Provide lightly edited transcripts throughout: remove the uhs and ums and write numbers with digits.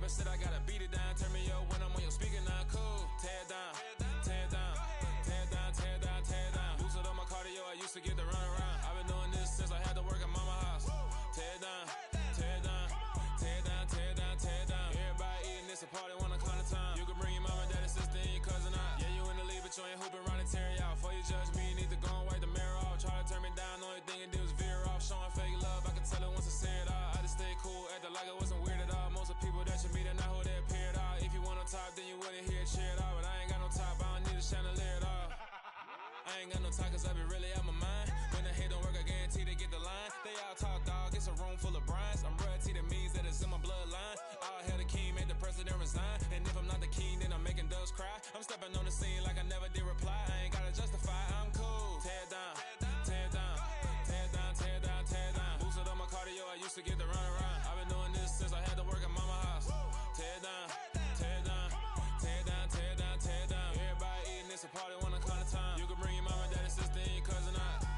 never said I gotta beat it down. Turn me up when I'm on your speaker now. Cool. Tear it down. Tear it down. Tear it down. Tear it down. Tear it down. Lose it on my cardio. I used to get the run around. I've been doing this since I had to work at mama house. Tear it down. Tear it down. Tear it down. Tear it down. Tear it down. Everybody eating this a party one o'clock of time. You can bring your mama, daddy, sister, and your cousin out. Yeah, you in the league, but you ain't hooping around and tear you out. Before you judge me, you need to go and wipe the mirror off. Try to turn me down, only thing it did was veer off. Showing fake love, I can tell it once I say it all. I just stay cool, acting like I wasn't weird at all. Most of the people that you meet are not who they appear at all. If you want on top, then you wouldn't hear it cheer it all. But I ain't got no top, I don't need a chandelier at all. I ain't got no talk, cause I be really out my mind. When the hate don't work, I guarantee they get the line. They all talk, dog, it's a room full of brinds. I'm royalty, that means that it's in my bloodline. All hell the king, made the president resign. And if I'm not the king, then I'm making doves cry. I'm stepping on the scene like I never did reply. I ain't gotta justify, I'm cool. Tear it down, tear it down, tear it down, tear it down, tear it down. Boost it on my cardio, I used to get the run around. I've been doing this since I had to work at mama house. Tear it down, tear it down, tear it down, tear it down, tear it down. Everybody eating this a party one o'clock of time. You can bring your mama, daddy, sister, and your cousin out.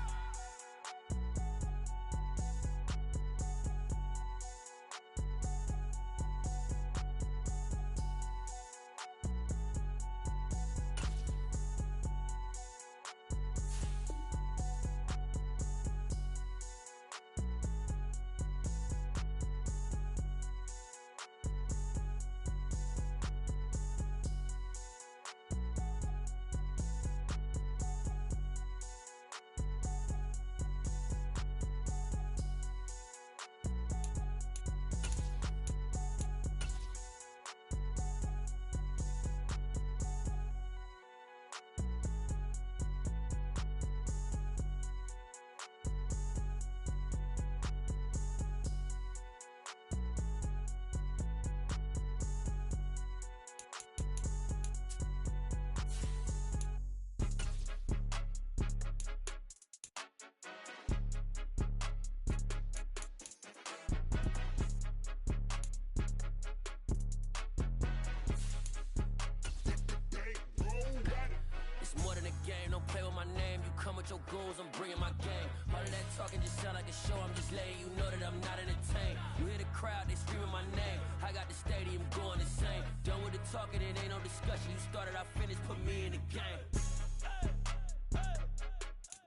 Your goals, I'm bringing my game. All of that talking just sound like a show. I'm just letting you know that I'm not entertained. You hear the crowd, they screaming my name. I got the stadium going insane. Done with the talking, it ain't no discussion. You started, I finished, put me in the game.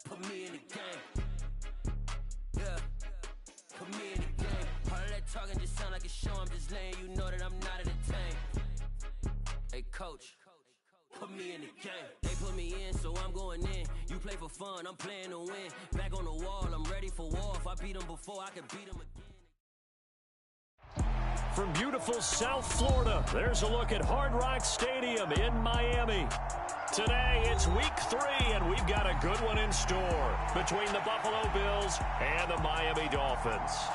Put me in the game. Yeah, put me in the game. All of that talking just sound like a show. I'm just letting you know that I'm not entertained. Hey, coach. Put me in the game. They put me in, so I'm going in. You play for fun, I'm playing to win. Back on the wall, I'm ready for war. If I beat them before, I can beat them again. From beautiful South Florida, there's a look at Hard Rock Stadium in Miami. Today, it's week 3, and we've got a good one in store between the Buffalo Bills and the Miami Dolphins.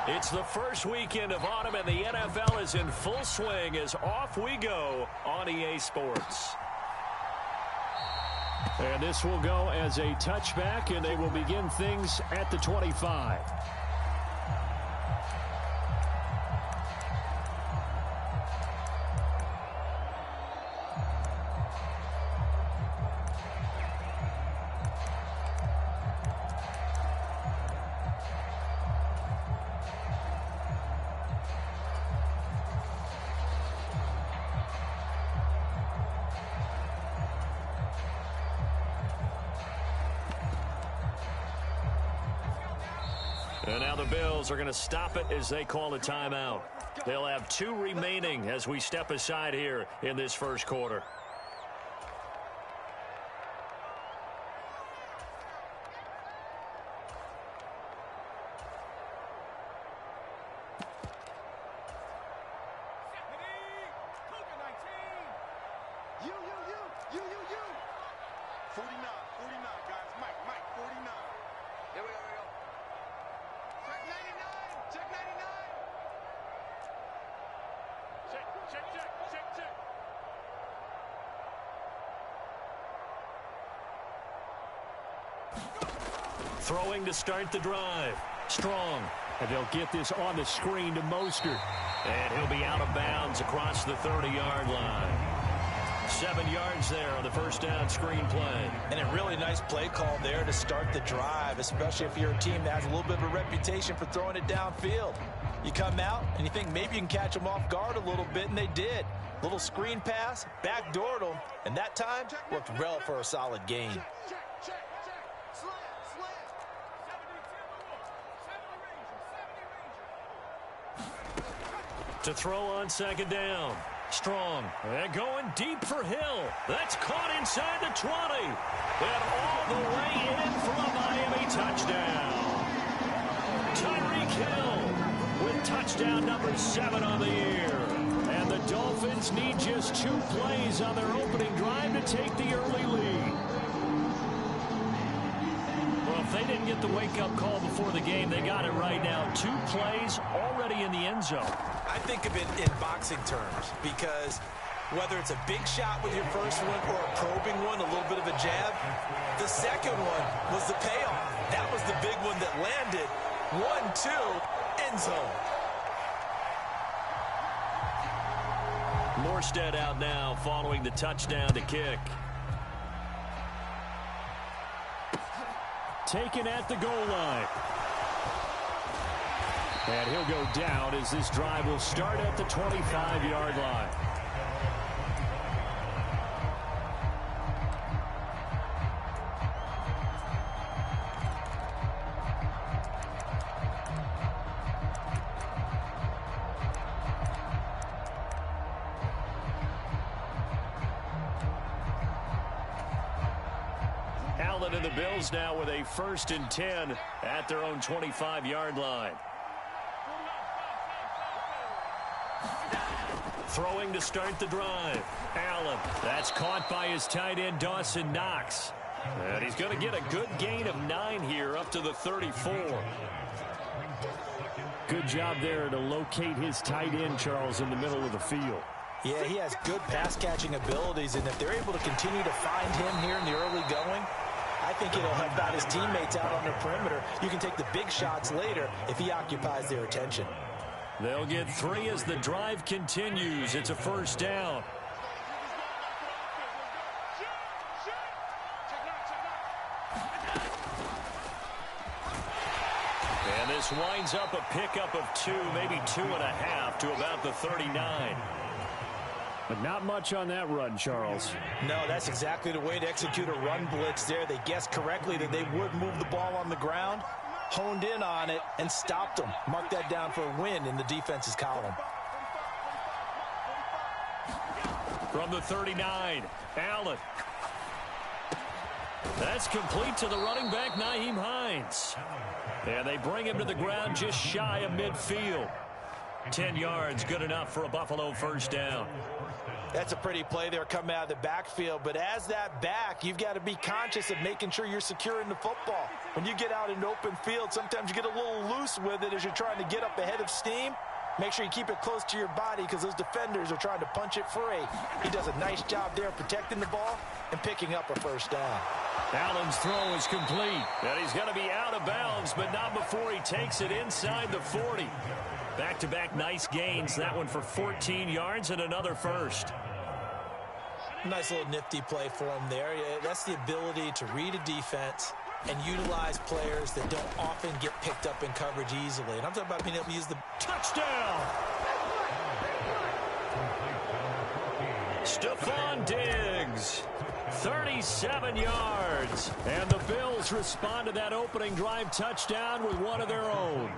It's the first weekend of autumn, and the NFL is in full swing as off we go on EA Sports. And this will go as a touchback, and they will begin things at the 25. And now the Bills are going to stop it as they call a timeout. They'll have 2 remaining as we step aside here in this first quarter. Throwing to start the drive. Strong. And they'll get this on the screen to Mostert. And he'll be out of bounds across the 30-yard line. 7 yards there on the first down screen play. And a really nice play call there to start the drive, especially if you're a team that has a little bit of a reputation for throwing it downfield. You come out and you think maybe you can catch them off guard a little bit, and they did. Little screen pass, backdoored them, and that time worked well for a solid gain. To throw on second down. Strong. And going deep for Hill. That's caught inside the 20. And all the way in for a Miami touchdown. Tyreek Hill with touchdown number 7 on the year. And the Dolphins need just 2 plays on their opening drive to take the early lead. Well, if they didn't get the wake-up call before the game, they got it right now. 2 plays already in the end zone. I think of it in boxing terms because whether it's a big shot with your first one or a probing one, a little bit of a jab, the second one was the payoff. That was the big one that landed. 1-2, end zone. Morstead out now following the touchdown to kick. Taken at the goal line. And he'll go down as this drive will start at the 25-yard line. Allen and the Bills now with a 1st and 10 at their own 25-yard line. Throwing to start the drive. Allen. That's caught by his tight end, Dawson Knox. And he's going to get a good gain of 9 here up to the 34. Good job there to locate his tight end, Charles, in the middle of the field. Yeah, he has good pass-catching abilities, and if they're able to continue to find him here in the early going, I think it'll help out his teammates out on the perimeter. You can take the big shots later if he occupies their attention. They'll get 3 as the drive continues. It's a 1st down. And this winds up a pickup of 2, maybe 2.5 to about the 39. But not much on that run, Charles. No, that's exactly the way to execute a run blitz there. They guessed correctly that they would move the ball on the ground, honed in on it, and stopped them. Mark that down for a win in the defense's column. From the 39, Allen. That's complete to the running back, Nyheim Hines. And they bring him to the ground just shy of midfield. 10 yards, good enough for a Buffalo 1st down. That's a pretty play there coming out of the backfield, but as that back, you've got to be conscious of making sure you're securing the football. When you get out in open field, sometimes you get a little loose with it as you're trying to get up ahead of steam. Make sure you keep it close to your body because those defenders are trying to punch it free. He does a nice job there protecting the ball and picking up a 1st down. Allen's throw is complete, and he's going to be out of bounds, but not before he takes it inside the 40. Back-to-back nice gains, that one for 14 yards and another 1st. Nice little nifty play for him there. That's the ability to read a defense and utilize players that don't often get picked up in coverage easily. And I'm talking about being able to use the touchdown. Stephon Diggs, 37 yards. And the Bills respond to that opening drive touchdown with one of their own.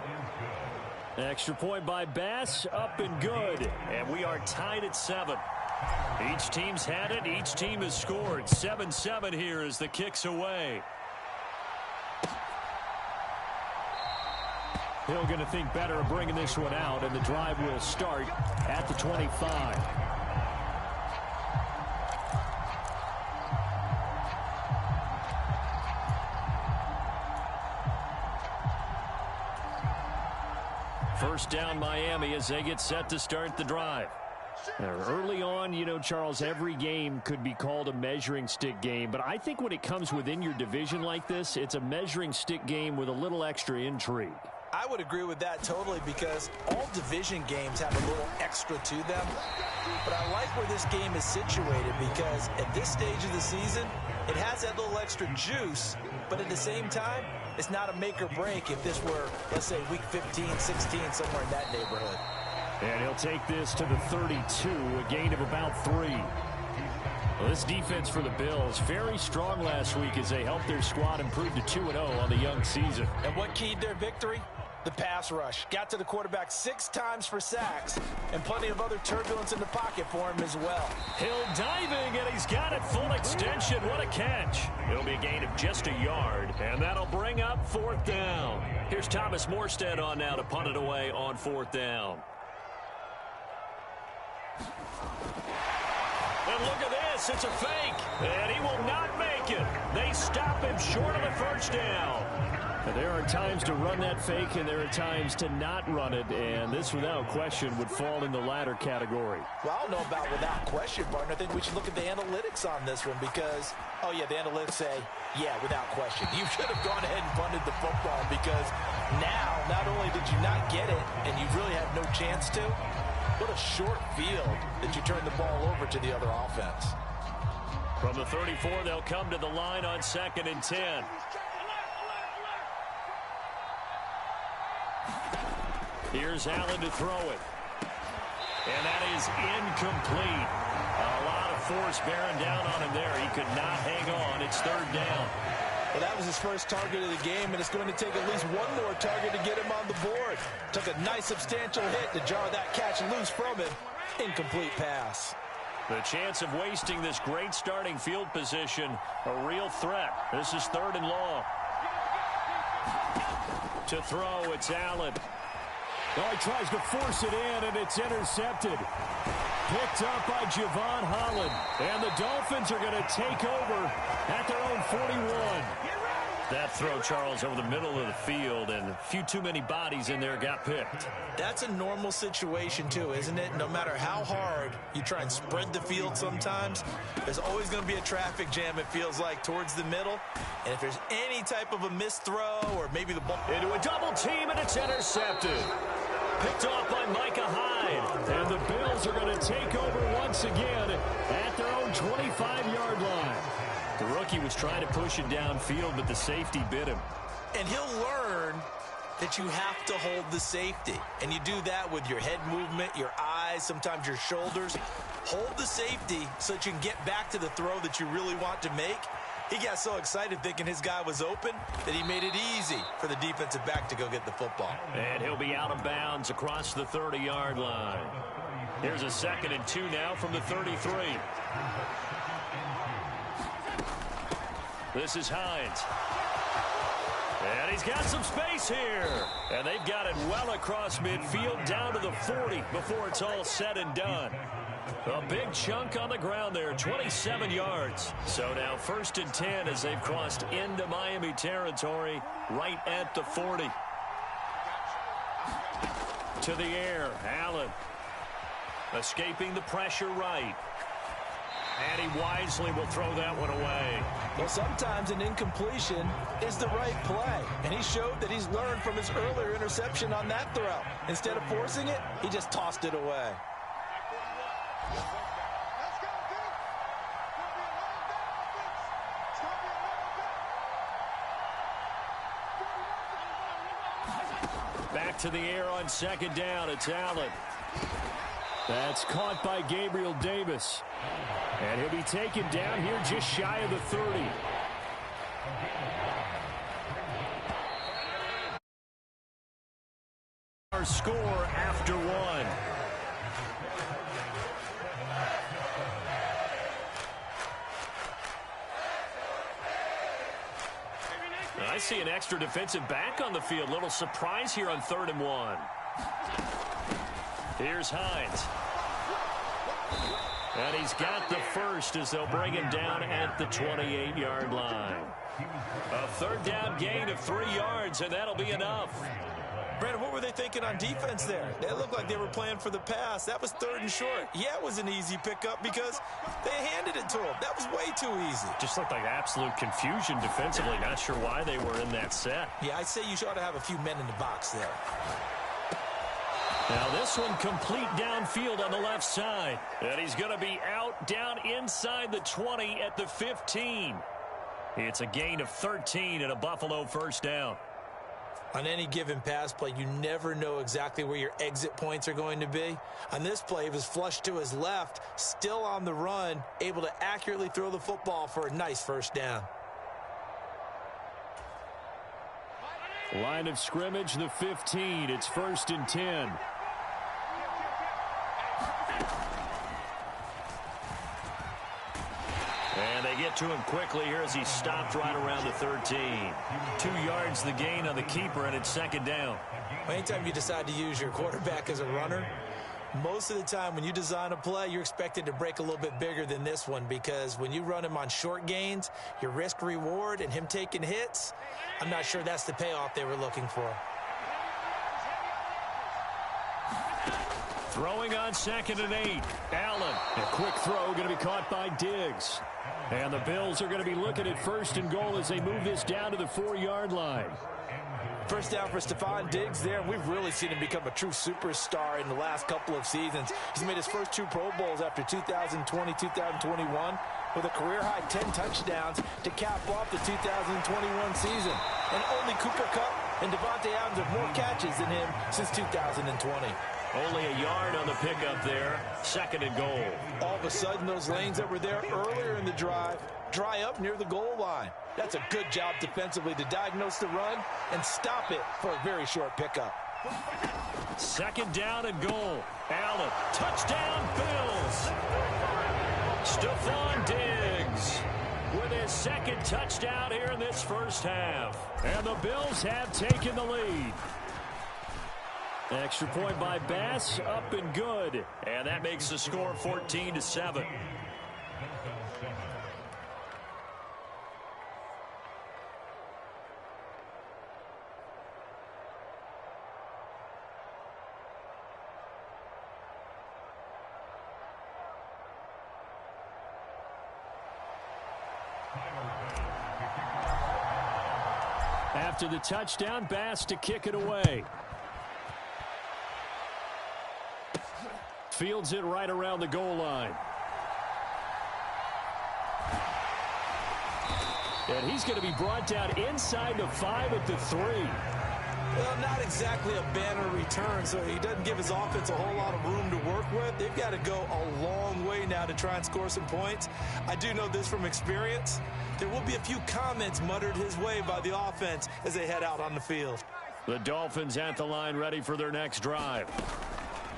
Extra point by Bass, up and good. And we are tied at 7. Each team's had it. Each team has scored. 7-7 here as the kick's away. Hill going to think better of bringing this one out, and the drive will start at the 25. First down Miami as they get set to start the drive. Early on, you know, Charles, every game could be called a measuring stick game, but I think when it comes within your division like this, it's a measuring stick game with a little extra intrigue. I would agree with that totally because all division games have a little extra to them. But I like where this game is situated because at this stage of the season, it has that little extra juice, but at the same time, it's not a make or break if this were, let's say, week 15, 16, somewhere in that neighborhood. And he'll take this to the 32, a gain of about 3. Well, this defense for the Bills, very strong last week as they helped their squad improve to 2-0 on the young season. And what keyed their victory? The pass rush. Got to the quarterback 6 times for sacks, and plenty of other turbulence in the pocket for him as well. Hill diving, and he's got it full extension. What a catch. It'll be a gain of just a yard, and that'll bring up 4th down. Here's Thomas Morstead on now to punt it away on 4th down. And look at this, it's a fake, and he will not make it. They stop him short of the first down. And there are times to run that fake, and there are times to not run it, and this, without question, would fall in the latter category. Well, I don't know about without question, partner. I think we should look at the analytics on this one because, oh, yeah, the analytics say, yeah, without question. You should have gone ahead and punted the football because now, not only did you not get it, and you really had no chance to, what a short field that you turned the ball over to the other offense. From the 34, they'll come to the line on 2nd and 10. Here's Allen to throw it. And that is incomplete. A lot of force bearing down on him there. He could not hang on. It's 3rd down. Well, that was his first target of the game, and it's going to take at least one more target to get him on the board. Took a nice substantial hit to jar that catch loose from him. Incomplete pass. The chance of wasting this great starting field position, a real threat. This is 3rd and long. To throw, it's Allen. Oh, he tries to force it in, and it's intercepted. Picked up by Javon Holland. And the Dolphins are going to take over at their own 41. That throw, Charles, over the middle of the field, and a few too many bodies in there got picked. That's a normal situation, too, isn't it? No matter how hard you try and spread the field sometimes, there's always going to be a traffic jam, it feels like, towards the middle. And if there's any type of a missed throw or maybe the ball... Into a double team, and it's intercepted. Picked off by Micah Hyde. And the Bills are going to take over once again at their own 25-yard line. The rookie was trying to push it downfield, but the safety bit him. And he'll learn that you have to hold the safety. And you do that with your head movement, your eyes, sometimes your shoulders. Hold the safety so that you can get back to the throw that you really want to make. He got so excited thinking his guy was open that he made it easy for the defensive back to go get the football. And he'll be out of bounds across the 30-yard line. Here's a 2nd and 2 now from the 33. This is Hines. And he's got some space here. And they've got it well across midfield down to the 40 before it's all said and done. A big chunk on the ground there, 27 yards. So now 1st and 10 as they've crossed into Miami territory right at the 40. To the air, Allen. Escaping the pressure right. And he wisely will throw that one away. Well, sometimes an incompletion is the right play. And he showed that he's learned from his earlier interception on that throw. Instead of forcing it, he just tossed it away. Back to the air on 2nd down. It's Allen. That's caught by Gabriel Davis. And he'll be taken down here just shy of the 30. Our score after one. I see an extra defensive back on the field. Little surprise here on 3rd and 1. Here's Hines. And he's got the first as they'll bring him down at the 28-yard line. A 3rd down gain of 3 yards, and that'll be enough. Brandon, what were they thinking on defense there? They looked like they were playing for the pass. That was 3rd and short. Yeah, it was an easy pickup because they handed it to him. That was way too easy. Just looked like absolute confusion defensively. Not sure why they were in that set. Yeah, I'd say you ought to have a few men in the box there. Now this one complete downfield on the left side. And he's going to be out down inside the 20 at the 15. It's a gain of 13 and a Buffalo first down. On any given pass play, you never know exactly where your exit points are going to be. On this play, it was flushed to his left, still on the run, able to accurately throw the football for a nice first down. Line of scrimmage, the 15. It's 1st and 10. And they get to him quickly here as he stopped right around the 13. 2 yards the gain on the keeper, and it's 2nd down. Anytime you decide to use your quarterback as a runner, most of the time when you design a play, you're expected to break a little bit bigger than this one, because when you run him on short gains, your risk-reward and him taking hits, I'm not sure that's the payoff they were looking for. Throwing on 2nd and 8. Allen, a quick throw going to be caught by Diggs. And the Bills are going to be looking at 1st and goal as they move this down to the 4-yard line. First down for Stephon Diggs there. We've really seen him become a true superstar in the last couple of seasons. He's made his first 2 Pro Bowls after 2020, 2021 with a career-high 10 touchdowns to cap off the 2021 season. And only Cooper Kupp and Devontae Adams have more catches than him since 2020. Only a yard on the pickup there. 2nd and goal. All of a sudden, those lanes that were there earlier in the drive dry up near the goal line. That's a good job defensively to diagnose the run and stop it for a very short pickup. 2nd down and goal. Allen, touchdown Bills. Stephon Diggs with his 2nd touchdown here in this first half. And the Bills have taken the lead. Extra point by Bass, up and good. And that makes the score 14-7. After the touchdown, Bass to kick it away. Fields it right around the goal line. And he's going to be brought down inside the 5 at the 3. Well, not exactly a banner return, so he doesn't give his offense a whole lot of room to work with. They've got to go a long way now to try and score some points. I do know this from experience. There will be a few comments muttered his way by the offense as they head out on the field. The Dolphins at the line, ready for their next drive.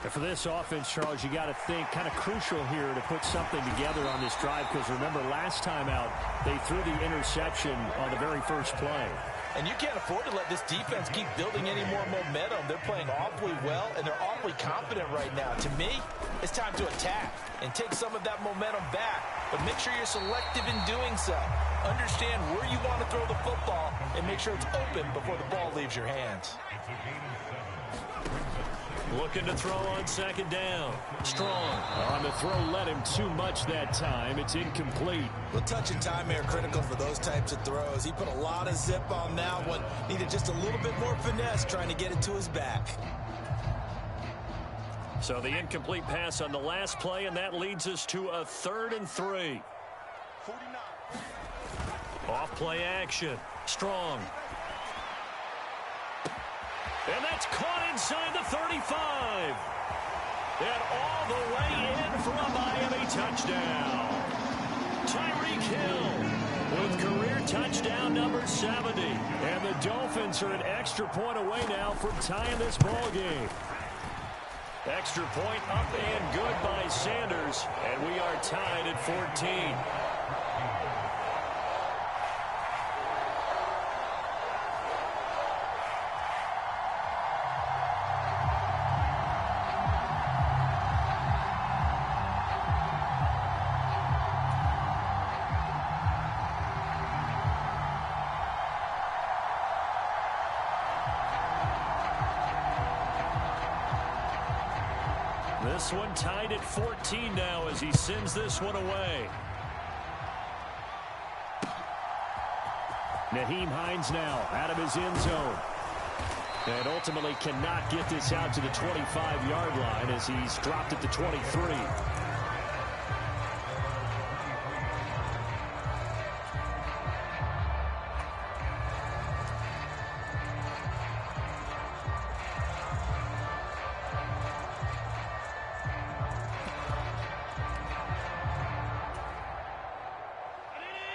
And for this offense, Charles, you got to think kind of crucial here to put something together on this drive, because remember last time out they threw the interception on the very first play. And you can't afford to let this defense keep building any more momentum. They're playing awfully well, and they're awfully confident right now. To me, it's time to attack and take some of that momentum back. But make sure you're selective in doing so. Understand where you want to throw the football and make sure it's open before the ball leaves your hands. Looking to throw on 2nd down. Strong. On the throw, led him too much that time. It's incomplete. Well, touch and time are critical for those types of throws. He put a lot of zip on that one. Needed just a little bit more finesse trying to get it to his back. So the incomplete pass on the last play, and that leads us to a 3rd and 3. Off play action. Strong. And that's caught inside the 35. And all the way in for a Miami touchdown. Tyreek Hill with career touchdown number 70. And the Dolphins are an extra point away now from tying this ball game. Extra point up and good by Sanders. And we are tied at 14. This one tied at 14 now as he sends this one away. Nyheim Hines now out of his end zone. And ultimately cannot get this out to the 25-yard line as he's dropped at the 23.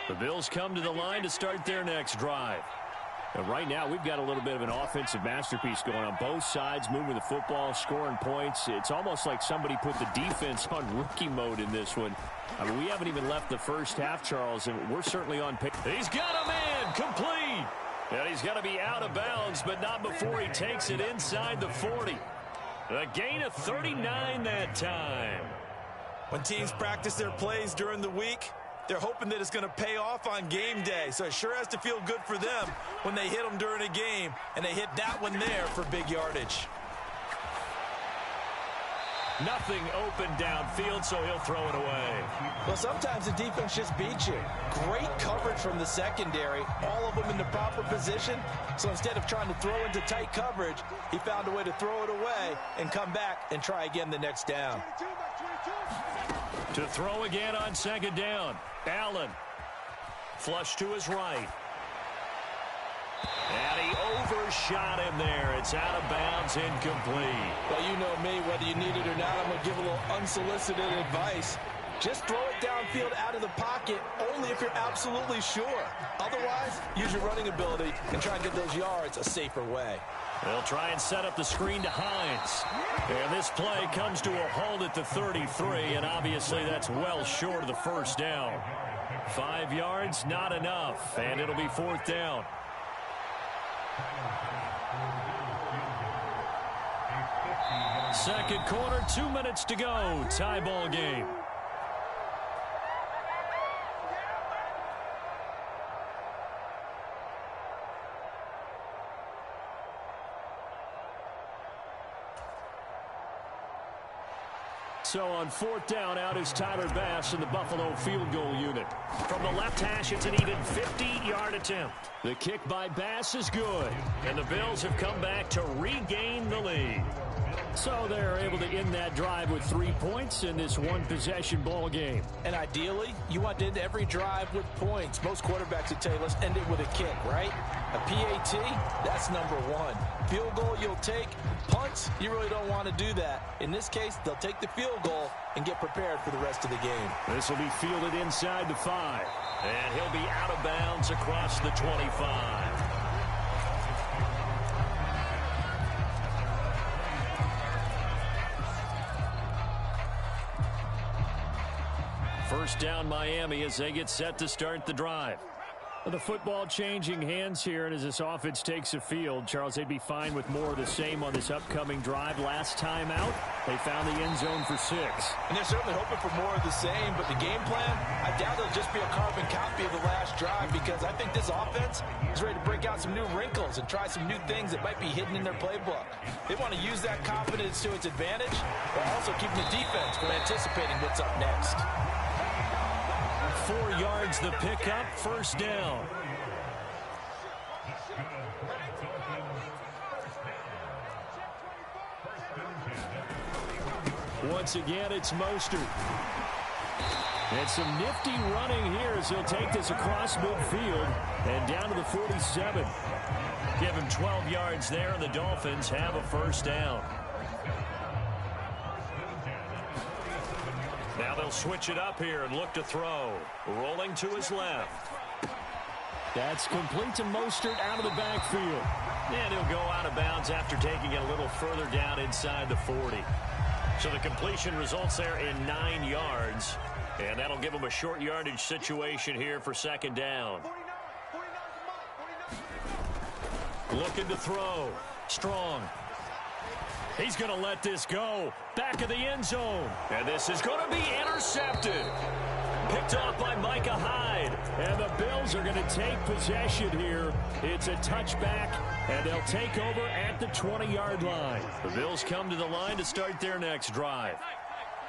The Bills come to the line to start their next drive. And right now, we've got a little bit of an offensive masterpiece going on both sides, moving the football, scoring points. It's almost like somebody put the defense on rookie mode in this one. I mean, we haven't even left the first half, Charles, and we're certainly on pace. He's got a man complete. And he's going to be out of bounds, but not before he takes it inside the 40. A gain of 39 that time. When teams practice their plays during the week, they're hoping that it's going to pay off on game day. So it sure has to feel good for them when they hit them during a game, and they hit that one there for big yardage. Nothing open downfield, so he'll throw it away. Well, sometimes the defense just beats you. Great coverage from the secondary, all of them in the proper position. So instead of trying to throw into tight coverage, he found a way to throw it away and come back and try again the next down. To throw again on second down. Allen. Flush to his right. And he overshot him there. It's out of bounds, incomplete. Well, you know me, whether you need it or not, I'm going to give a little unsolicited advice. Just throw it downfield out of the pocket only if you're absolutely sure. Otherwise, use your running ability and try and get those yards a safer way. They'll try and set up the screen to Hines. And this play comes to a halt at the 33, and obviously that's well short of the first down. 5 yards, not enough, and it'll be fourth down. Second quarter, 2 minutes to go. Tie ball game. So on fourth down, out is Tyler Bass in the Buffalo field goal unit. From the left hash, it's an even 50-yard attempt. The kick by Bass is good, and the Bills have come back to regain the lead. So they're able to end that drive with 3 points in this one-possession ball game. And ideally, you want to end every drive with points. Most quarterbacks would tell you, let's end it with a kick, right? A PAT, that's number one. Field goal you'll take. Punts, you really don't want to do that. In this case, they'll take the field goal and get prepared for the rest of the game. This will be fielded inside the 5. And he'll be out of bounds across the 25. First down Miami as they get set to start the drive. The football changing hands here, and as this offense takes the field, Charles, they'd be fine with more of the same on this upcoming drive. Last time out, they found the end zone for 6. And they're certainly hoping for more of the same, but the game plan, I doubt it'll just be a carbon copy of the last drive, because I think this offense is ready to break out some new wrinkles and try some new things that might be hidden in their playbook. They want to use that confidence to its advantage, while also keeping the defense from anticipating what's up next. 4 yards the pickup, first down. Once again, it's Mostert. And some nifty running here as he'll take this across midfield and down to the 47. Give him 12 yards there, and the Dolphins have a first down. Now they'll switch it up here and look to throw. Rolling to his left. That's complete to Mostert out of the backfield. And he'll go out of bounds after taking it a little further down inside the 40. So the completion results there in 9 yards. And that'll give him a short yardage situation here for second down. Looking to throw. Strong. He's going to let this go. Back of the end zone. And this is going to be intercepted. Picked off by Micah Hyde. And the Bills are going to take possession here. It's a touchback, and they'll take over at the 20-yard line. The Bills come to the line to start their next drive.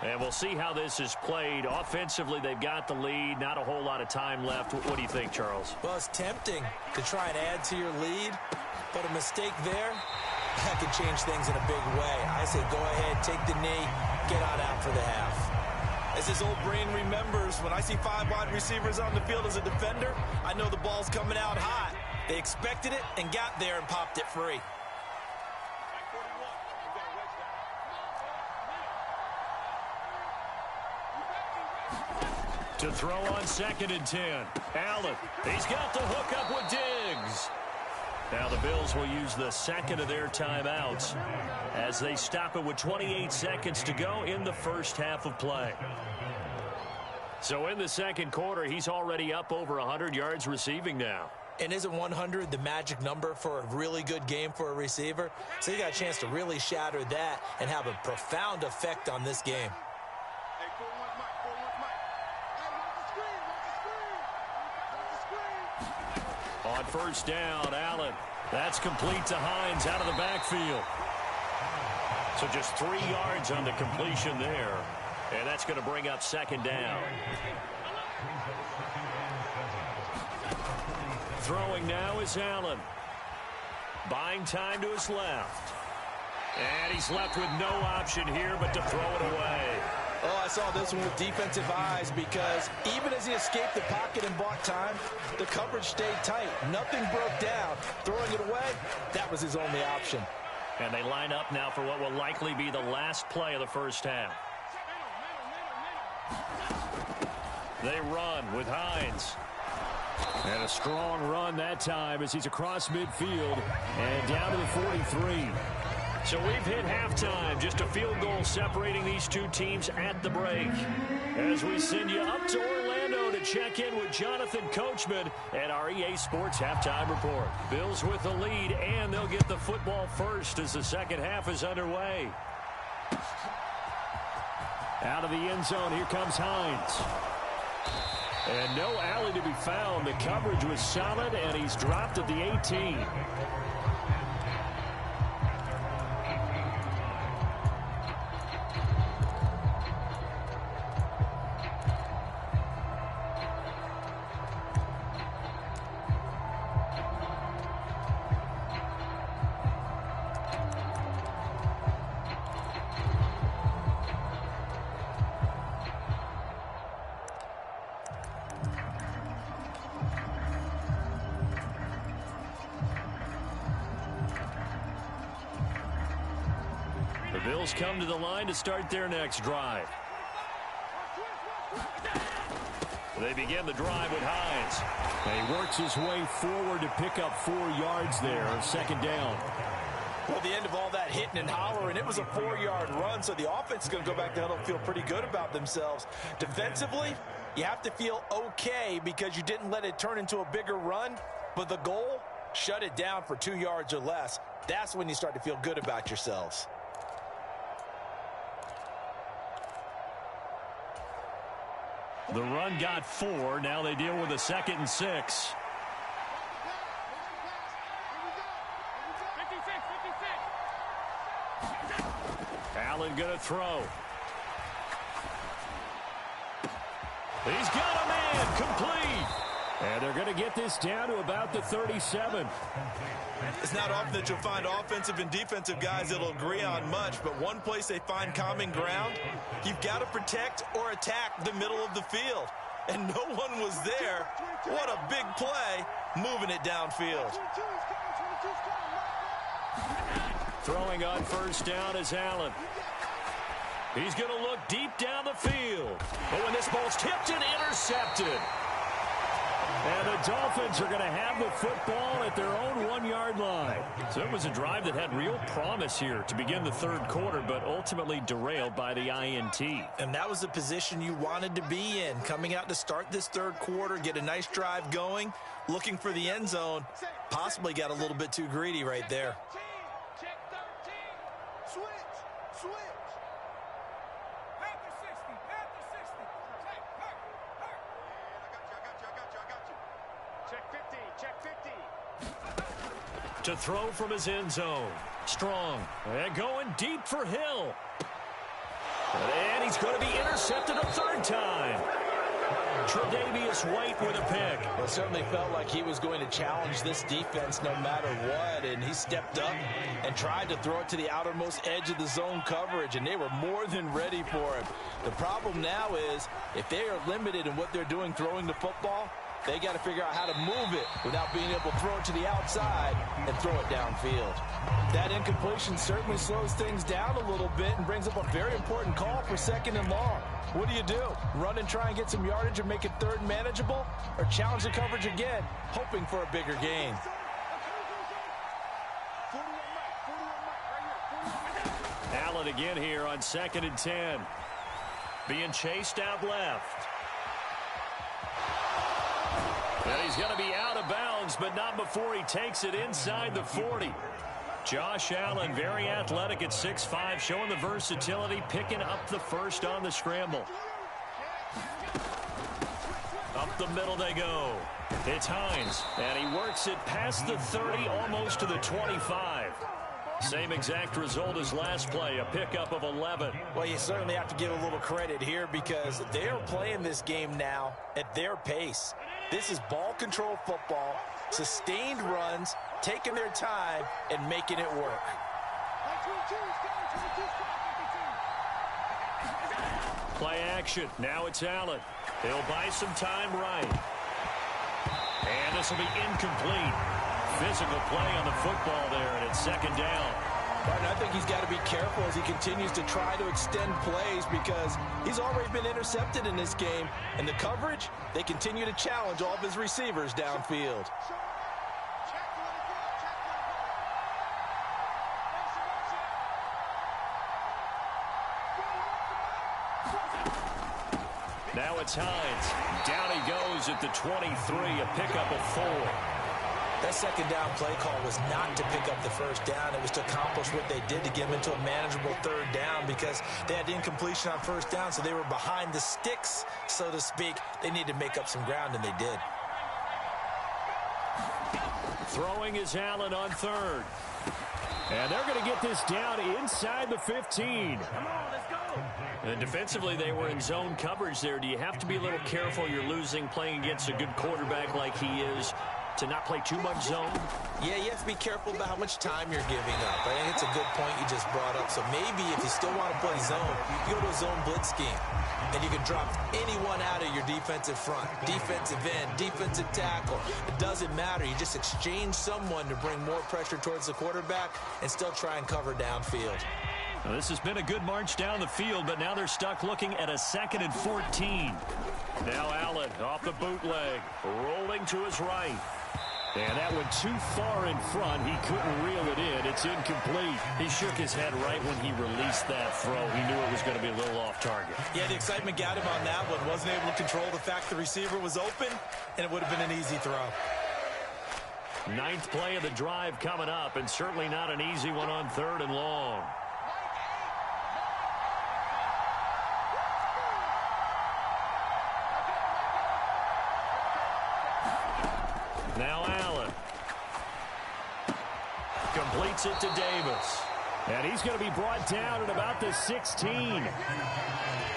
And we'll see how this is played. Offensively, they've got the lead. Not a whole lot of time left. What do you think, Charles? Well, it's tempting to try and add to your lead, but a mistake there, that could change things in a big way. I say go ahead, take the knee, get on out for the half. As his old brain remembers, when I see 5 wide receivers on the field as a defender, I know the ball's coming out hot. They expected it and got there and popped it free. To throw on 2nd and 10. Allen, he's got the hook up with Diggs. Now the Bills will use the second of their timeouts as they stop it with 28 seconds to go in the first half of play. So in the second quarter, he's already up over 100 yards receiving now. And isn't 100 the magic number for a really good game for a receiver? So you got a chance to really shatter that and have a profound effect on this game. On first down, Allen. That's complete to Hines out of the backfield. So just 3 yards on the completion there. And that's going to bring up 2nd down. Throwing now is Allen. Buying time to his left. And he's left with no option here but to throw it away. Oh, I saw this one with defensive eyes because even as he escaped the pocket and bought time, the coverage stayed tight. Nothing broke down. Throwing it away, that was his only option. And they line up now for what will likely be the last play of the first half. They run with Hines. And a strong run that time as he's across midfield and down to the 43. So we've hit halftime, just a field goal separating these two teams at the break. As we send you up to Orlando to check in with Jonathan Coachman and our EA Sports Halftime Report. Bills with the lead, and they'll get the football first as the second half is underway. Out of the end zone, here comes Hines. And no alley to be found. The coverage was solid, and he's dropped at the 18. Bills come to the line to start their next drive. They begin the drive with Hines. And he works his way forward to pick up 4 yards there, 2nd down. Well, the end of all that hitting and hollering, it was a 4-yard run, so the offense is going to go back to huddle and feel pretty good about themselves. Defensively, you have to feel okay because you didn't let it turn into a bigger run, but the goal, shut it down for 2 yards or less. That's when you start to feel good about yourselves. The run got 4. Now they deal with a 2nd and 6. Allen going to throw. He's got a man complete. And they're going to get this down to about the 37. It's not often that you'll find offensive and defensive guys that'll agree on much, but one place they find common ground, you've got to protect or attack the middle of the field. And no one was there. What a big play, moving it downfield. Throwing on first down is Allen. He's going to look deep down the field. But when this ball's tipped and intercepted. And the Dolphins are going to have the football at their own 1-yard line. So it was a drive that had real promise here to begin the third quarter, but ultimately derailed by the INT. And that was the position you wanted to be in, coming out to start this third quarter, get a nice drive going, looking for the end zone. Possibly got a little bit too greedy right there. to throw from his end zone. Strong. And going deep for Hill. And he's going to be intercepted a third time. Tre'Davious White with a pick. Well, it certainly felt like he was going to challenge this defense no matter what, and he stepped up and tried to throw it to the outermost edge of the zone coverage, and they were more than ready for him. The problem now is if they are limited in what they're doing throwing the football, they got to figure out how to move it without being able to throw it to the outside and throw it downfield. That incompletion certainly slows things down a little bit and brings up a very important call for 2nd and long. What do? Run and try and get some yardage and make it 3rd manageable? Or challenge the coverage again, hoping for a bigger gain? Allen again here on 2nd and 10. Being chased out left. And he's going to be out of bounds, but not before he takes it inside the 40. Josh Allen, very athletic at 6'5", showing the versatility, picking up the first on the scramble. Up the middle they go. It's Hines, and he works it past the 30, almost to the 25. Same exact result as last play, a pickup of 11. Well, you certainly have to give a little credit here because they're playing this game now at their pace. This is ball control football, sustained runs, taking their time, and making it work. Play action. Now it's Allen. He'll buy some time right. And this will be incomplete. Physical play on the football there, and it's 2nd down. Martin, I think he's got to be careful as he continues to try to extend plays because he's already been intercepted in this game. And the coverage, they continue to challenge all of his receivers downfield. Now it's Hines. Down he goes at the 23, a pickup of 4. That 2nd down play call was not to pick up the 1st down. It was to accomplish what they did to get them into a manageable 3rd down because they had incompletion on 1st down, so they were behind the sticks, so to speak. They needed to make up some ground, and they did. Throwing is Allen on 3rd. And they're going to get this down inside the 15. Come on, let's go. And defensively, they were in zone coverage there. Do you have to be a little careful? You're losing, playing against a good quarterback like he is, to not play too much zone? Yeah, you have to be careful about how much time you're giving up. I think it's a good point you just brought up. So maybe if you still want to play zone, you go to a zone blitz scheme. And you can drop anyone out of your defensive front. Defensive end, defensive tackle. It doesn't matter. You just exchange someone to bring more pressure towards the quarterback and still try and cover downfield. Well, this has been a good march down the field, but now they're stuck looking at a 2nd and 14. Now Allen off the bootleg, rolling to his right. And that went too far in front. He couldn't reel it in. It's incomplete. He shook his head right when he released that throw. He knew it was going to be a little off target. Yeah, the excitement got him on that one. Wasn't able to control the fact the receiver was open, and it would have been an easy throw. 9th play of the drive coming up, and certainly not an easy one on 3rd and long. Now Allen completes it to Davis. And he's going to be brought down at about the 16.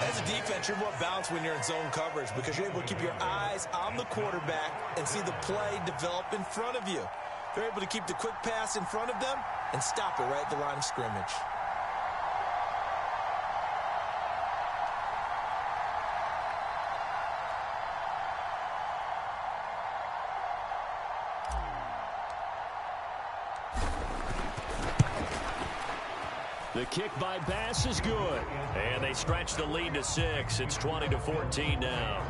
As a defense, you're more balanced when you're in zone coverage because you're able to keep your eyes on the quarterback and see the play develop in front of you. They're able to keep the quick pass in front of them and stop it right at the line of scrimmage. The kick by Bass is good. And they stretch the lead to 6. It's 20-14 now.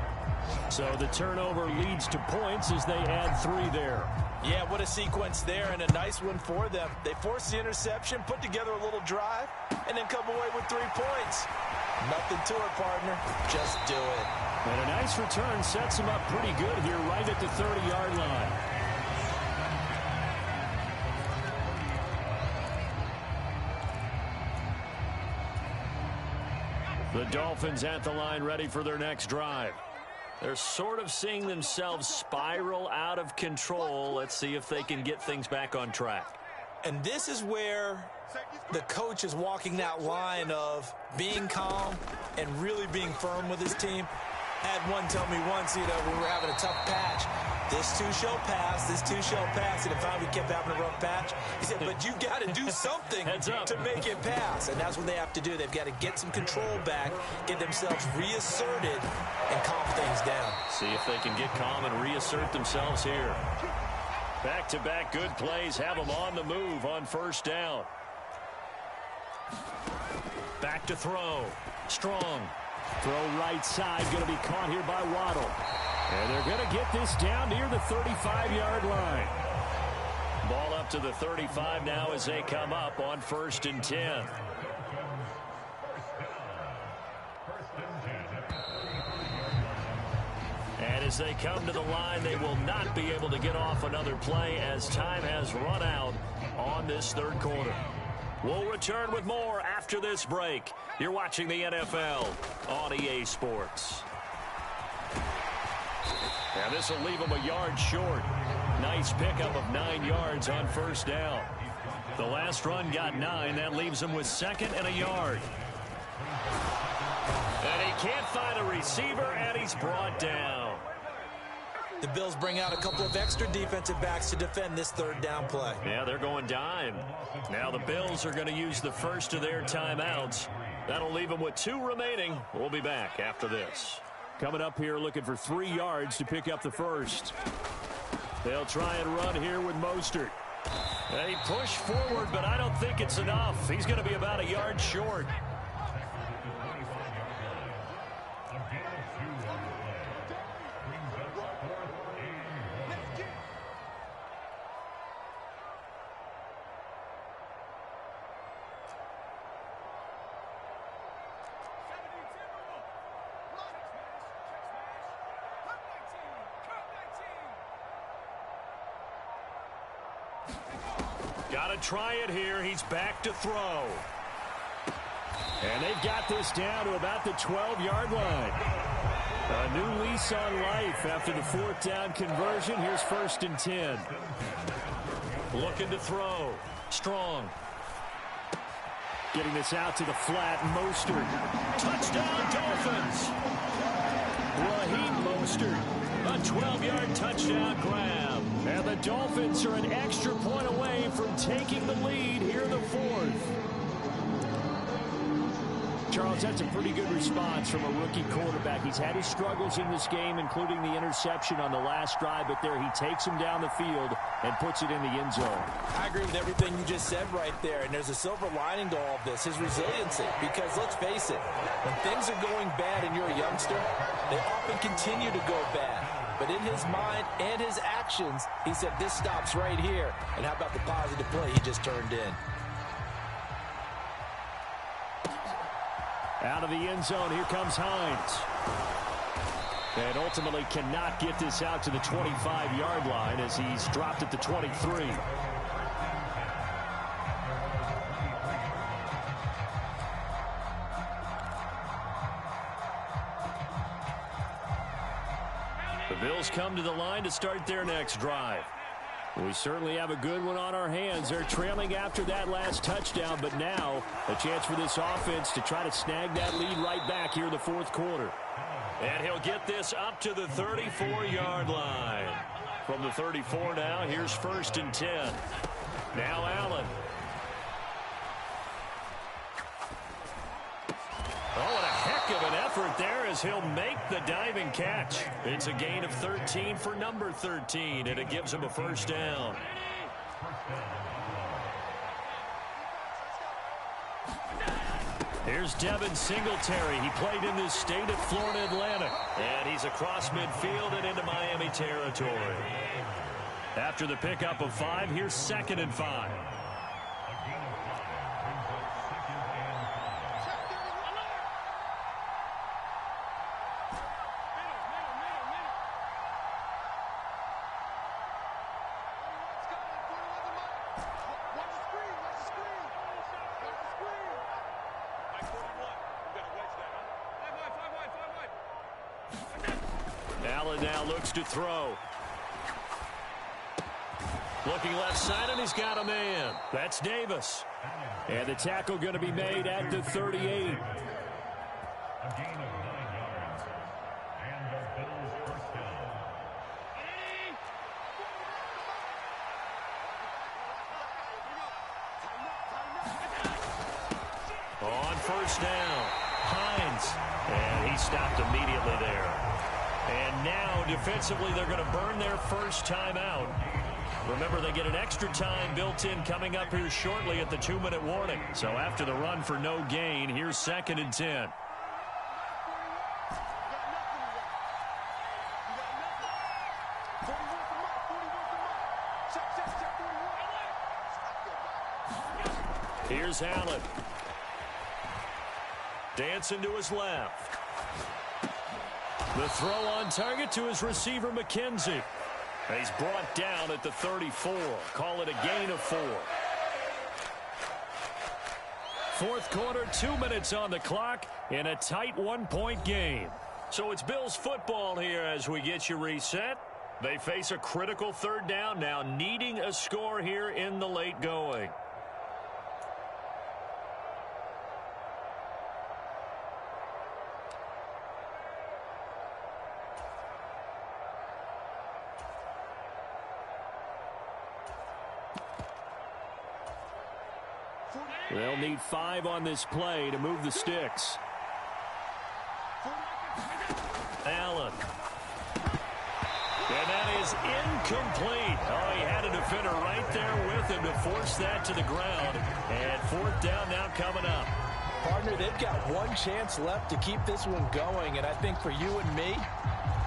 So the turnover leads to points as they add 3 there. Yeah, what a sequence there and a nice one for them. They force the interception, put together a little drive, and then come away with 3 points. Nothing to it, partner. Just do it. And a nice return sets them up pretty good here right at the 30-yard line. The Dolphins at the line ready for their next drive. They're sort of seeing themselves spiral out of control. Let's see if they can get things back on track. And this is where the coach is walking that line of being calm and really being firm with his team. Had one tell me once, when we were having a tough patch, this too shall pass, this too shall pass. And if we kept having a rough patch, he said, but you got to do something to make it pass. And that's what they have to do. They've got to get some control back, get themselves reasserted, and calm things down. See if they can get calm and reassert themselves here. Back-to-back good plays have them on the move on first down. Back to throw. Strong. Throw right side, going to be caught here by Waddle. And they're going to get this down near the 35-yard line. Ball up to the 35 now as they come up on 1st and 10. And as they come to the line, they will not be able to get off another play as time has run out on this 3rd quarter. We'll return with more after this break. You're watching the NFL on EA Sports. And this will leave them a yard short. Nice pickup of 9 yards on first down. The last run got 9. That leaves them with 2nd and a yard. And he can't find a receiver, and he's brought down. The Bills bring out a couple of extra defensive backs to defend this 3rd down play. Yeah, they're going dime. Now the Bills are going to use the first of their timeouts. That'll leave them with 2 remaining. We'll be back after this. Coming up here looking for 3 yards to pick up the first. They'll try and run here with Mostert. They push forward, but I don't think it's enough. He's going to be about a yard short. Got to try it here. He's back to throw. And they've got this down to about the 12-yard line. A new lease on life after the 4th down conversion. Here's 1st and 10. Looking to throw. Strong. Getting this out to the flat. Mostert. Touchdown, Dolphins. Raheem Mostert. A 12-yard touchdown grab. And the Dolphins are an extra point away from taking the lead here in the 4th. Charles, that's a pretty good response from a rookie quarterback. He's had his struggles in this game, including the interception on the last drive, but there he takes him down the field and puts it in the end zone. I agree with everything you just said right there, and there's a silver lining to all of this, his resiliency. Because let's face it, when things are going bad and you're a youngster, they often continue to go bad. But in his mind and his actions, he said, this stops right here. And how about the positive play he just turned in? Out of the end zone, here comes Hines. And ultimately cannot get this out to the 25-yard line as he's dropped at the 23. The Bills come to the line to start their next drive. We certainly have a good one on our hands. They're trailing after that last touchdown, but now a chance for this offense to try to snag that lead right back here in the 4th quarter. And he'll get this up to the 34-yard line. From the 34 now, here's 1st and 10. Now Allen. Oh, what a heck of an effort there as he'll make the diving catch. It's a gain of 13 for number 13, and it gives him a 1st down. Here's Devin Singletary. He played in this state at Florida Atlantic, and he's across midfield and into Miami territory. After the pickup of 5, here's 2nd and 5. Allen now looks to throw. Looking left side, and he's got a man. That's Davis. And the tackle going to be made at the 38. A gain of 9 yards. And the Bills first down. On first down, Hines. And he stopped immediately there. And now, defensively, they're going to burn their first time out. Remember, they get an extra time built in coming up here shortly at the 2-minute warning. So after the run for no gain, here's 2nd and 10. Here's Allen. Dancing to his left. The throw on target to his receiver, McKenzie. He's brought down at the 34. Call it a gain of 4. Fourth quarter, 2 minutes on the clock in a tight 1-point game. So it's Bills football here as we get you reset. They face a critical 3rd down now, needing a score here in the late going. They'll need 5 on this play to move the sticks. Allen. And that is incomplete. Oh, he had a defender right there with him to force that to the ground. And 4th down now coming up. Partner, they've got one chance left to keep this one going. And I think for you and me,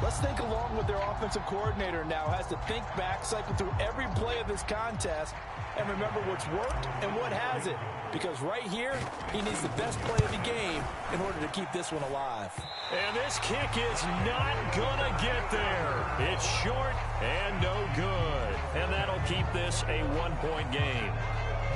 let's think along with their offensive coordinator now. Has to think back, cycle through every play of this contest, and remember what's worked and what hasn't. Because right here, he needs the best play of the game in order to keep this one alive. And this kick is not going to get there. It's short and no good. And that'll keep this a 1-point game.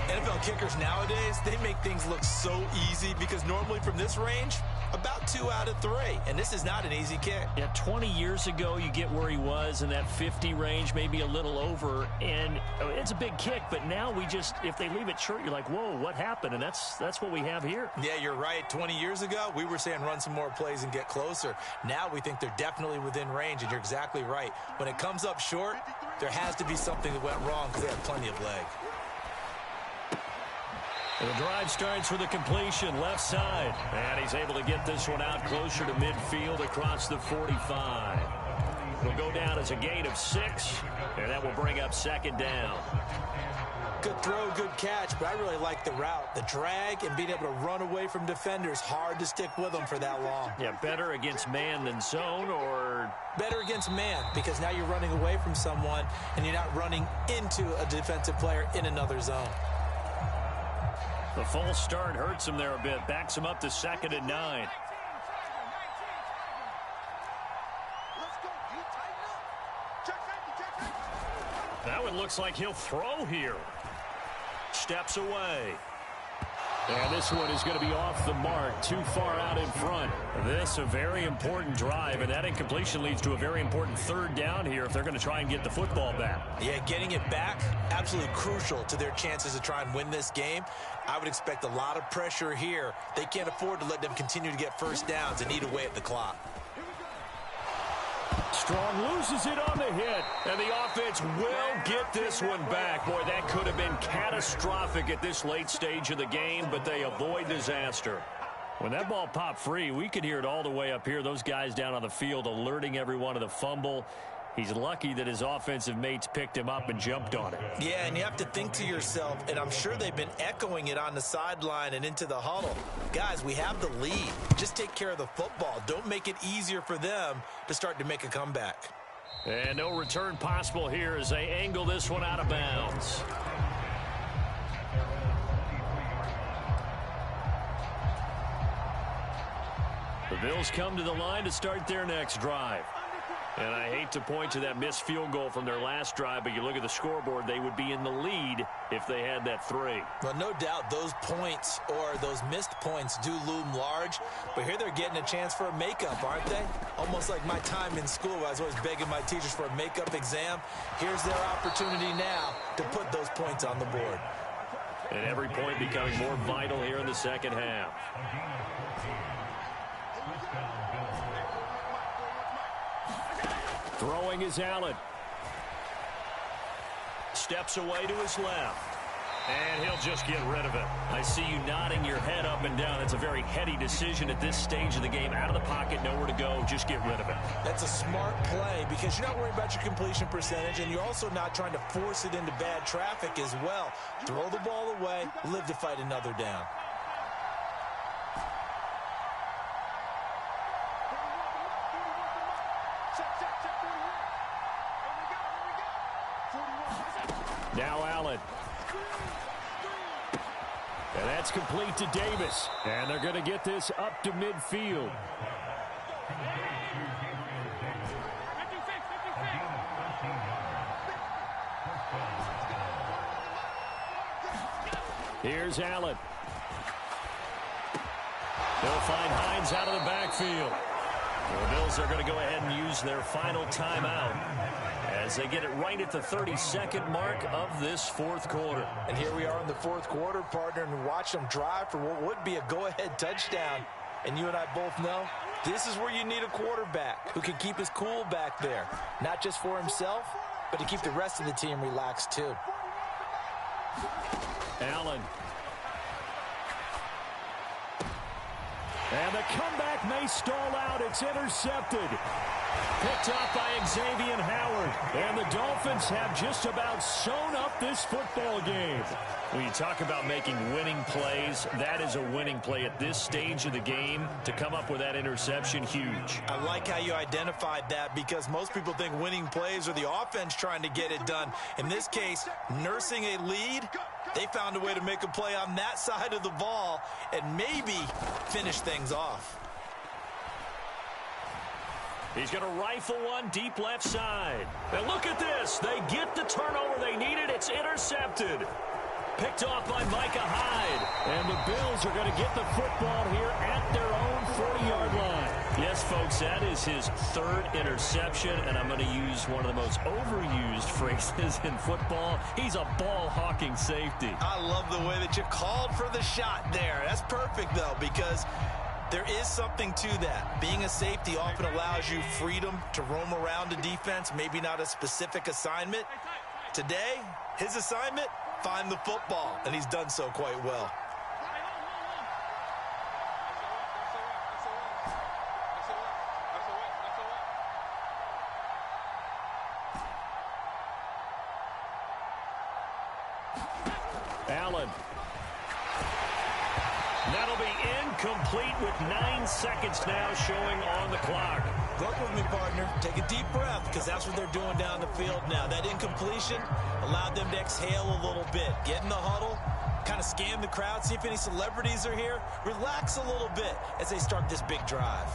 NFL kickers nowadays, they make things look so easy because normally from this range, about 2 out of 3. And this is not an easy kick. Yeah, 20 years ago, you get where he was in that 50 range, maybe a little over. And it's a big kick, but now we just, if they leave it short, you're like, whoa, what happened? And that's what we have here. Yeah, you're right. 20 years ago, we were saying run some more plays and get closer. Now we think they're definitely within range, and you're exactly right. When it comes up short, there has to be something that went wrong because they have plenty of leg. The drive starts with a completion left side. And he's able to get this one out closer to midfield across the 45. Will go down as a gain of 6, and that will bring up 2nd down. Good throw, good catch, but I really like the route. The drag and being able to run away from defenders, hard to stick with them for that long. Yeah, better against man than zone, or? Better against man, because now you're running away from someone, and you're not running into a defensive player in another zone. The false start hurts him there a bit. Backs him up to 2nd and 9. That one looks like he'll throw here. Steps away. And this one is going to be off the mark, too far out in front. This a very important drive, and that incompletion leads to a very important 3rd down here if they're going to try and get the football back. Yeah, getting it back, absolutely crucial to their chances to try and win this game. I would expect a lot of pressure here. They can't afford to let them continue to get first downs and eat away at the clock. Strong loses it on the hit, and the offense will get this one back. Boy, that could have been catastrophic at this late stage of the game, but they avoid disaster. When that ball popped free, we could hear it all the way up here. Those guys down on the field alerting everyone of the fumble. He's lucky that his offensive mates picked him up and jumped on it. Yeah, and you have to think to yourself, and I'm sure they've been echoing it on the sideline and into the huddle. Guys, we have the lead. Just take care of the football. Don't make it easier for them to start to make a comeback. And no return possible here as they angle this one out of bounds. The Bills come to the line to start their next drive. And I hate to point to that missed field goal from their last drive, but you look at the scoreboard, they would be in the lead if they had that 3. Well, no doubt those points or those missed points do loom large, but here they're getting a chance for a makeup, aren't they? Almost like my time in school, I was always begging my teachers for a makeup exam. Here's their opportunity now to put those points on the board. And every point becoming more vital here in the second half. Throwing is Allen. Steps away to his left. And he'll just get rid of it. I see you nodding your head up and down. That's a very heady decision at this stage of the game. Out of the pocket, nowhere to go. Just get rid of it. That's a smart play because you're not worried about your completion percentage, and you're also not trying to force it into bad traffic as well. Throw the ball away, live to fight another down. Now Allen. And that's complete to Davis. And they're going to get this up to midfield. Here's Allen. They'll find Hines out of the backfield. The Bills are going to go ahead and use their final timeout as they get it right at the 32nd mark of this fourth quarter. And here we are in the fourth quarter, partner, and watch them drive for what would be a go-ahead touchdown. And you and I both know this is where you need a quarterback who can keep his cool back there, not just for himself, but to keep the rest of the team relaxed too. Allen. And the comeback may stall out. It's intercepted. Picked up by Xavier Howard. And the Dolphins have just about sewn up this football game. When you talk about making winning plays, that is a winning play at this stage of the game. To come up with that interception, huge. I like how you identified that because most people think winning plays are the offense trying to get it done. In this case, nursing a lead, they found a way to make a play on that side of the ball and maybe finish things off. He's going to rifle one deep left side. And look at this. They get the turnover they needed. It's intercepted. Picked off by Micah Hyde. And the Bills are going to get the football here at their own 40-yard line. Yes, folks, that is his third interception, and I'm going to use one of the most overused phrases in football. He's a ball-hawking safety. I love the way that you called for the shot there. That's perfect, though, because there is something to that. Being a safety often allows you freedom to roam around a defense, maybe not a specific assignment. Today, his assignment, find the football, and he's done so quite well. Allen. That'll be incomplete with 9 seconds now showing on the clock. Look with me, partner. Take a deep breath because that's what they're doing down the field now. That incompletion allowed them to exhale a little bit. Get in the huddle, kind of scan the crowd, see if any celebrities are here. Relax a little bit as they start this big drive.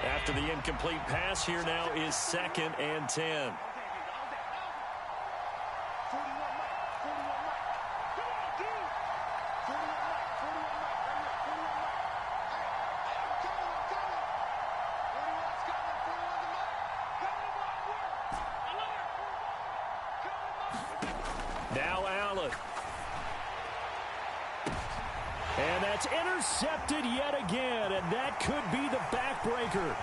After the incomplete pass, here now is 2nd and 10. Now Allen. And that's intercepted yet again, and that could be the backbreaker.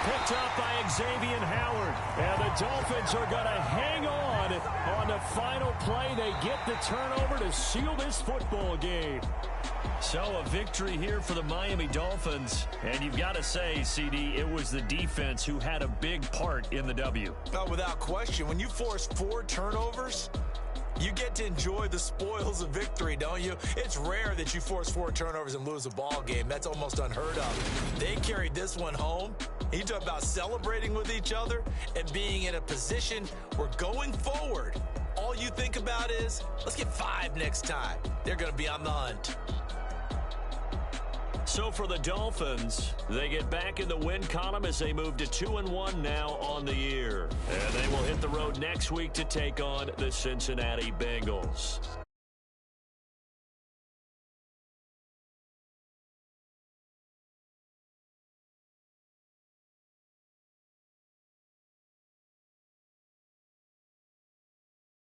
Picked up by Xavier Howard. And the Dolphins are going to hang on the final play. They get the turnover to seal this football game. So a victory here for the Miami Dolphins. And you've got to say, CD, it was the defense who had a big part in the W. Oh, without question. When you force 4 turnovers, you get to enjoy the spoils of victory, don't you? It's rare that you force 4 turnovers and lose a ball game. That's almost unheard of. They carried this one home. You talk about celebrating with each other and being in a position where going forward, all you think about is, let's get 5 next time. They're going to be on the hunt. So for the Dolphins, they get back in the win column as they move to 2-1 now on the year. And they will hit the road next week to take on the Cincinnati Bengals.